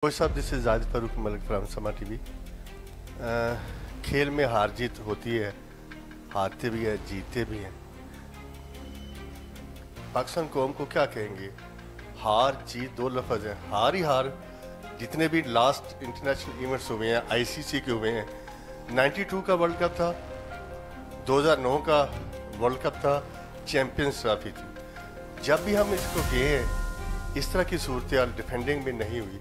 Coach साहब, this is Zahid Farooq Malik from समा TV. खेल में हार जीत होती है, हारते भी हैं जीतते भी हैं। पाकिस्तान कौम को क्या कहेंगे? हार जीत दो लफ्ज़ हैं, हार ही हार। जितने भी लास्ट इंटरनेशनल इवेंट्स हुए हैं, आईसीसी के हुए हैं, 92 का वर्ल्ड कप था, 2009 का वर्ल्ड कप था, चैम्पियंस ट्रॉफी थी। जब भी हम इसको गए हैं, इस तरह की सूरत हाल डिफेंडिंग में नहीं हुई।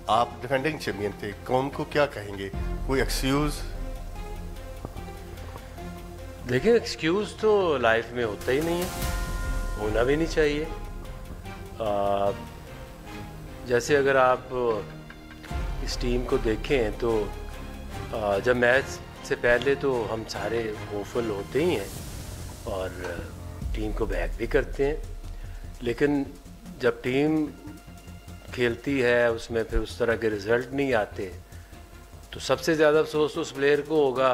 आप डिफेंडिंग चैंपियन थे, कौम को क्या कहेंगे? कोई एक्सक्यूज़? देखिए, एक्सक्यूज़ तो लाइफ में होता ही नहीं है, होना भी नहीं चाहिए। जैसे अगर आप इस टीम को देखें तो जब मैच से पहले तो हम सारे होपफुल होते ही हैं और टीम को बैक भी करते हैं, लेकिन जब टीम खेलती है उसमें फिर उस तरह के रिज़ल्ट नहीं आते तो सबसे ज़्यादा अफसोस तो उस प्लेयर को होगा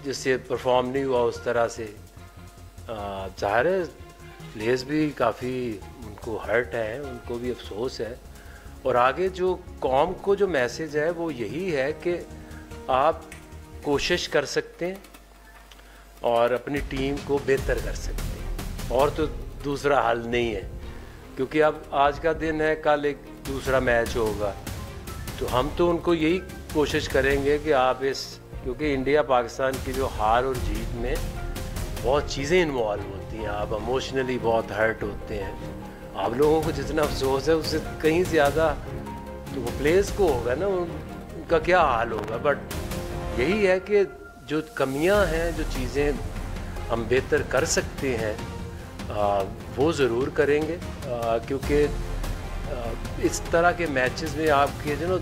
जिससे परफॉर्म नहीं हुआ उस तरह से। ज़ाहिर है प्लेयर्स भी काफ़ी उनको हर्ट है, उनको भी अफसोस है। और आगे जो कौम को जो मैसेज है वो यही है कि आप कोशिश कर सकते हैं और अपनी टीम को बेहतर कर सकते हैं, और तो दूसरा हल नहीं है। क्योंकि अब आज का दिन है, कल एक दूसरा मैच होगा, तो हम तो उनको यही कोशिश करेंगे कि आप क्योंकि इंडिया पाकिस्तान की जो हार और जीत में बहुत चीज़ें इन्वॉल्व होती हैं, आप इमोशनली बहुत हर्ट होते हैं। आप लोगों को जितना अफसोस है उससे कहीं ज़्यादा तो वो प्लेयर्स को होगा ना, उनका क्या हाल होगा। बट यही है कि जो कमियां हैं, जो चीज़ें हम बेहतर कर सकते हैं वो ज़रूर करेंगे, क्योंकि इस तरह के मैचेस में आपके जो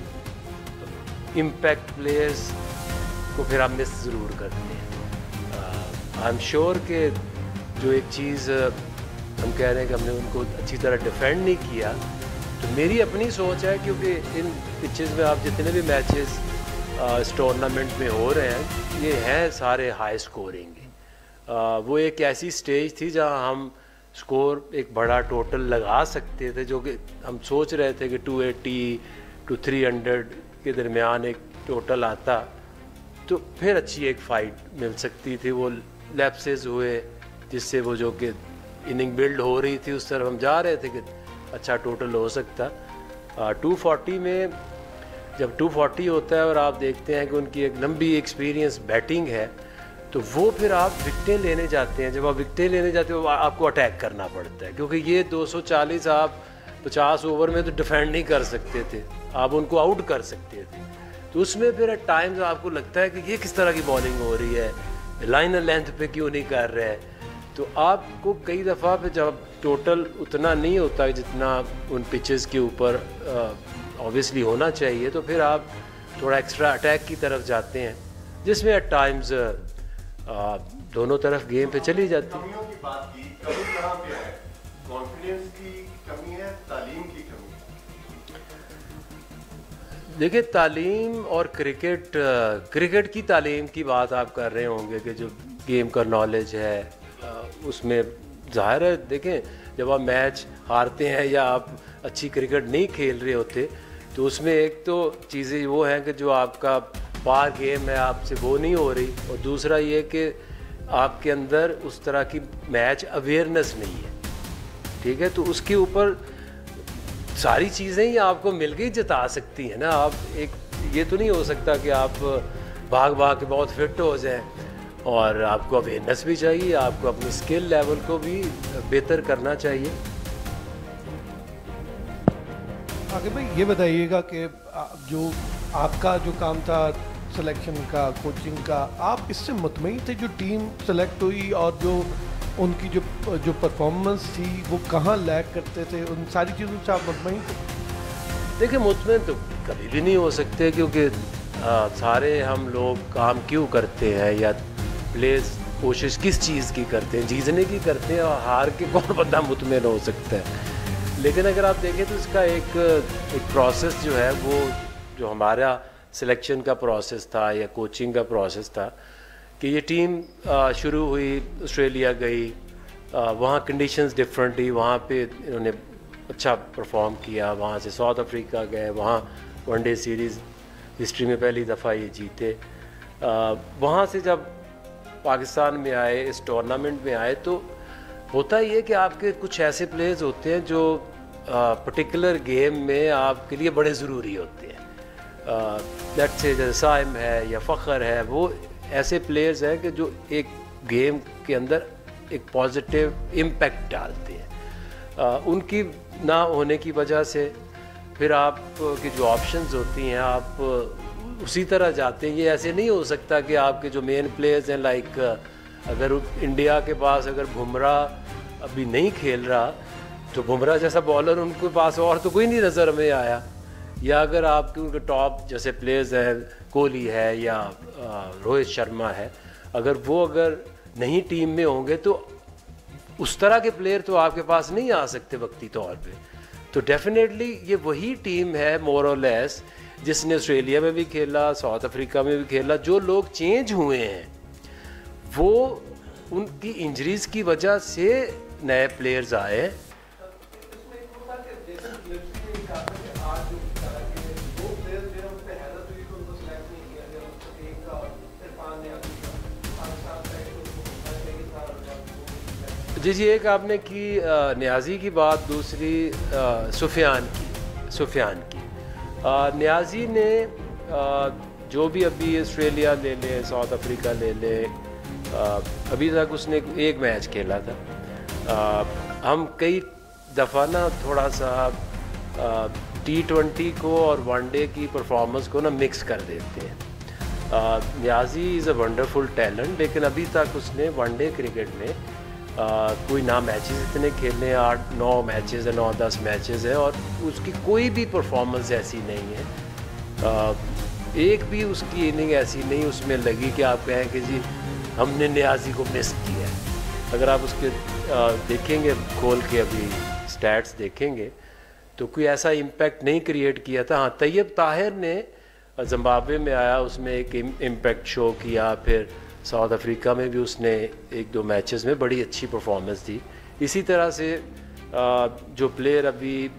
इम्पैक्ट प्लेयर्स को फिर आप मिस ज़रूर करते हैं। आई एम श्योर कि जो एक चीज़ हम कह रहे हैं कि हमने उनको अच्छी तरह डिफेंड नहीं किया, तो मेरी अपनी सोच है, क्योंकि इन पिचेस में आप जितने भी मैचेस इस टूर्नामेंट में हो रहे हैं ये हैं सारे हाई स्कोरिंग। वो एक ऐसी स्टेज थी जहां हम स्कोर एक बड़ा टोटल लगा सकते थे, जो कि हम सोच रहे थे कि 280 to 300 के दरमियान एक टोटल आता तो फिर अच्छी एक फ़ाइट मिल सकती थी। वो लैप्सेस हुए जिससे वो जो कि इनिंग बिल्ड हो रही थी उस तरफ हम जा रहे थे कि अच्छा टोटल हो सकता। 240 में जब 240 होता है और आप देखते हैं कि उनकी एक लंबी एक्सपीरियंस बैटिंग है, तो वो फिर आप विकटें लेने जाते हैं। जब आप विकटें लेने जाते हो आपको अटैक करना पड़ता है, क्योंकि ये 240 आप 50 ओवर में तो डिफेंड नहीं कर सकते थे, आप उनको आउट कर सकते थे। तो उसमें फिर एट टाइम्स आपको लगता है कि ये किस तरह की बॉलिंग हो रही है, लाइन लेंथ पे क्यों नहीं कर रहे हैं। तो आपको कई दफ़ा फिर जब टोटल उतना नहीं होता जितना उन पिचेस के ऊपर ऑब्वियसली होना चाहिए, तो फिर आप थोड़ा एक्स्ट्रा अटैक की तरफ जाते हैं, जिसमें एट टाइम्स दोनों तरफ गेम पे चली जाती है। कमियों की बात की, कमी कहाँ पे है? कॉन्फिडेंस की कमी है, तालीम की कमी? देखिए, तालीम और क्रिकेट की तालीम की बात आप कर रहे होंगे कि जो गेम का नॉलेज है उसमें ज़ाहिर है। देखें, जब आप मैच हारते हैं या आप अच्छी क्रिकेट नहीं खेल रहे होते तो उसमें एक तो चीज़ें वो हैं कि जो आपका बार गेम है आपसे वो नहीं हो रही, और दूसरा ये कि आपके अंदर उस तरह की मैच अवेयरनेस नहीं है। ठीक है, तो उसके ऊपर सारी चीज़ें ही आपको मिल के जिता सकती हैं ना। आप ये तो नहीं हो सकता कि आप भाग भाग के बहुत फिट हो जाएं, और आपको अवेयरनेस भी चाहिए, आपको अपनी स्किल लेवल को भी बेहतर करना चाहिए। आगे भाई ये बताइएगा कि जो आपका जो काम था सिलेक्शन का, कोचिंग का, आप इससे मुतमईन थे जो टीम सेलेक्ट हुई और जो उनकी जो परफॉर्मेंस थी वो कहाँ लैग करते थे, उन सारी चीज़ों से आप मुतमईन थे? देखिए, मुतमईन तो कभी भी नहीं हो सकते, क्योंकि सारे हम लोग काम क्यों करते हैं या प्लेस कोशिश किस चीज़ की करते हैं, जीतने की करते हैं, और हार के कौन बंदा मुतमईन हो सकता है। लेकिन अगर आप देखें तो इसका एक प्रोसेस जो है, वो जो हमारा सिलेक्शन का प्रोसेस था या कोचिंग का प्रोसेस था, कि ये टीम शुरू हुई, ऑस्ट्रेलिया गई, वहाँ कंडीशंस डिफरेंट थी, वहाँ पे इन्होंने अच्छा परफॉर्म किया, वहाँ से साउथ अफ्रीका गए, वहाँ वनडे सीरीज़ हिस्ट्री में पहली दफ़ा ये जीते। वहाँ से जब पाकिस्तान में आए, इस टूर्नामेंट में आए, तो होता ही है कि आपके कुछ ऐसे प्लेयर्स होते हैं जो पर्टिकुलर गेम में आपके लिए बड़े ज़रूरी होते हैं। लेट्स से जैसे साइम है या फ़ख्र है, वो ऐसे प्लेयर्स हैं कि जो एक गेम के अंदर एक पॉजिटिव इम्पैक्ट डालते हैं। उनकी ना होने की वजह से फिर आप की जो ऑप्शंस होती हैं आप उसी तरह जाते हैं। ये ऐसे नहीं हो सकता कि आपके जो मेन प्लेयर्स हैं, लाइक अगर इंडिया के पास अगर बुमराह अभी नहीं खेल रहा तो बुमराह जैसा बॉलर उनके पास और तो कोई नहीं नज़र में आया, या अगर आपके उनके टॉप जैसे प्लेयर्स हैं, कोहली है या रोहित शर्मा है, अगर नहीं टीम में होंगे तो उस तरह के प्लेयर तो आपके पास नहीं आ सकते वक्ती तौर पे। तो डेफिनेटली ये वही टीम है मोर और लेस जिसने ऑस्ट्रेलिया में भी खेला, साउथ अफ्रीका में भी खेला। जो लोग चेंज हुए हैं वो उनकी इंजरीज की वजह से नए प्लेयर्स आए। जी, एक आपने की नियाज़ी की बात, दूसरी सुफियान की। नियाज़ी ने जो भी अभी ऑस्ट्रेलिया ले ले, साउथ अफ्रीका ले ले, अभी तक उसने एक मैच खेला था। हम कई दफ़ा ना थोड़ा सा T20 को और वनडे की परफॉर्मेंस को ना मिक्स कर देते हैं। Niazi is a wonderful talent, लेकिन अभी तक उसने वनडे क्रिकेट में कोई ना मैचेस इतने खेलने, 8-9 मैचेस है, 9-10 मैचेस है, और उसकी कोई भी परफॉर्मेंस ऐसी नहीं है। एक भी उसकी इनिंग ऐसी नहीं उसमें लगी कि आप कहें कि जी हमने नियाज़ी को मिस किया है। अगर आप उसके देखेंगे खोल के, अभी स्टैट्स देखेंगे, तो कोई ऐसा इम्पैक्ट नहीं क्रिएट किया था। हाँ, तैयब ताहिर ने जिम्बाब्वे में आया, उसमें एक इम्पैक्ट शो किया, फिर साउथ अफ्रीका में भी उसने 1-2 मैचेस में बड़ी अच्छी परफॉर्मेंस दी। इसी तरह से जो प्लेयर अभी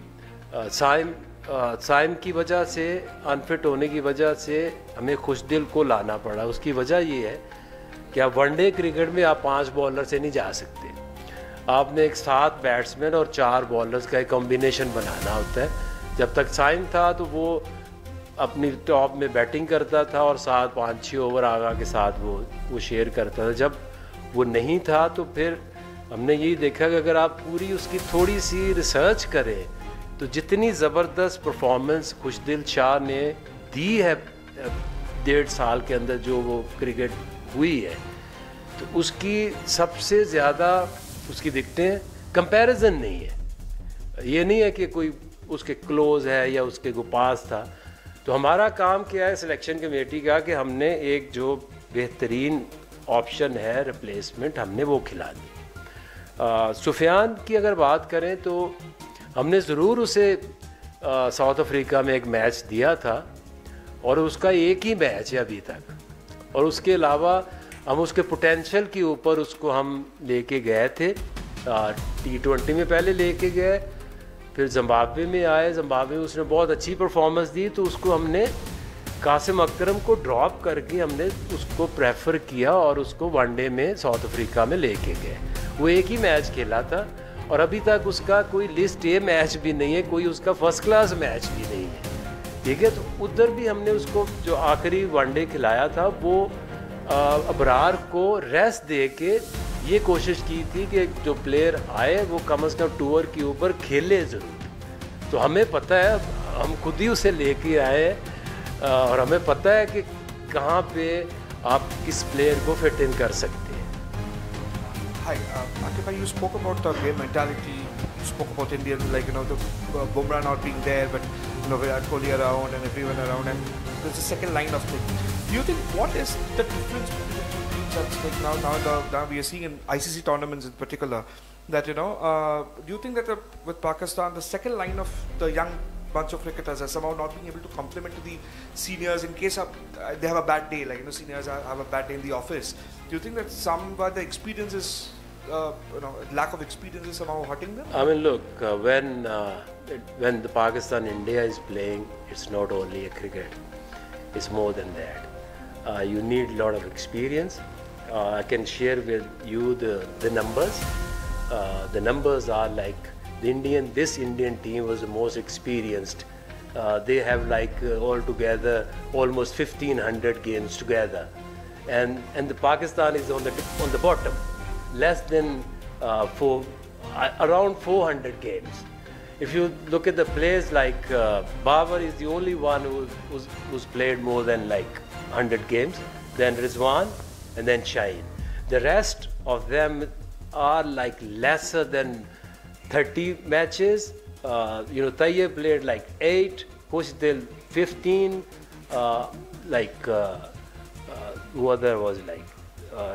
साइम की वजह से, अनफिट होने की वजह से हमें खुशदिल को लाना पड़ा। उसकी वजह ये है कि आप वनडे क्रिकेट में आप 5 बॉलर से नहीं जा सकते, आपने एक 7 बैट्समैन और 4 बॉलर्स का एक कॉम्बिनेशन बनाना होता है। जब तक साइम था तो वो अपनी टॉप में बैटिंग करता था और 7-5-6 ओवर आगा के साथ वो शेयर करता था। जब वो नहीं था तो फिर हमने यही देखा कि अगर आप पूरी उसकी थोड़ी सी रिसर्च करें तो जितनी ज़बरदस्त परफॉर्मेंस खुशदिल शाह ने दी है 1.5 साल के अंदर जो वो क्रिकेट हुई है, तो उसकी सबसे ज़्यादा उसकी विकेटें कंपैरिजन नहीं है। ये नहीं है कि कोई उसके क्लोज है या उसके को पास था। तो हमारा काम क्या है सिलेक्शन कमेटी का कि हमने एक जो बेहतरीन ऑप्शन है रिप्लेसमेंट, हमने वो खिला दी। सुफियान की अगर बात करें तो हमने ज़रूर उसे साउथ अफ्रीका में एक मैच दिया था और उसका एक ही मैच है अभी तक, और उसके अलावा हम उसके पोटेंशियल के ऊपर उसको हम लेके गए थे। T20 में पहले लेके गए, फिर जिम्बाब्वे में आए, जिम्बाब्वे में उसने बहुत अच्छी परफॉर्मेंस दी, तो उसको हमने कासिम अकरम को ड्रॉप करके हमने उसको प्रेफर किया और उसको वनडे में साउथ अफ्रीका में लेके गए। वो एक ही मैच खेला था और अभी तक उसका कोई लिस्ट ए मैच भी नहीं है, कोई उसका फर्स्ट क्लास मैच भी नहीं है, ठीक है। तो उधर भी हमने उसको जो आखिरी वनडे खिलाया था वो अबरार को रेस्ट दे के ये कोशिश की थी कि जो प्लेयर आए वो कम से कम टूर के ऊपर खेले ज़रूर। तो हमें पता है, हम खुद ही उसे लेके आए और हमें पता है कि कहाँ पे आप किस प्लेयर को फिट इन कर सकते हैं। Hi, Akif, you spoke about the game mentality. You spoke about Indian, like the Bumrah not being there, but Virat Kohli around and everyone around, and there's a second line of things. Do you think what is the difference between the two teams? That's like now we are seeing in ICC tournaments in particular that do you think that with Pakistan the second line of the young bunch of cricketers are somehow not being able to complement to the seniors in case they have a bad day, like seniors have a bad day in the office? Do you think that somewhere the experience is lack of experience is somehow hurting them? I mean, look, when the Pakistan-India is playing, it's not only a cricket. It's more than that. You need a lot of experience. I can share with you the numbers. The numbers are like this Indian team was the most experienced. They have like altogether almost 1,500 games together, and the Pakistan is on the bottom, less than around 400 games. If you look at the players, like Babar is the only one who's played more than like 100 games, then Rizwan, and then Shaheen. The rest of them are like lesser than 30 matches. Tayyib played like 8, Khushdil 15, who other was like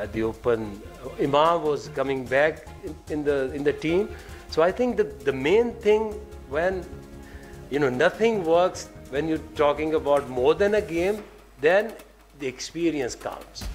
at the Open. Imam was coming back in the team. So I think the main thing, when nothing works, when you're talking about more than a game, then the experience counts.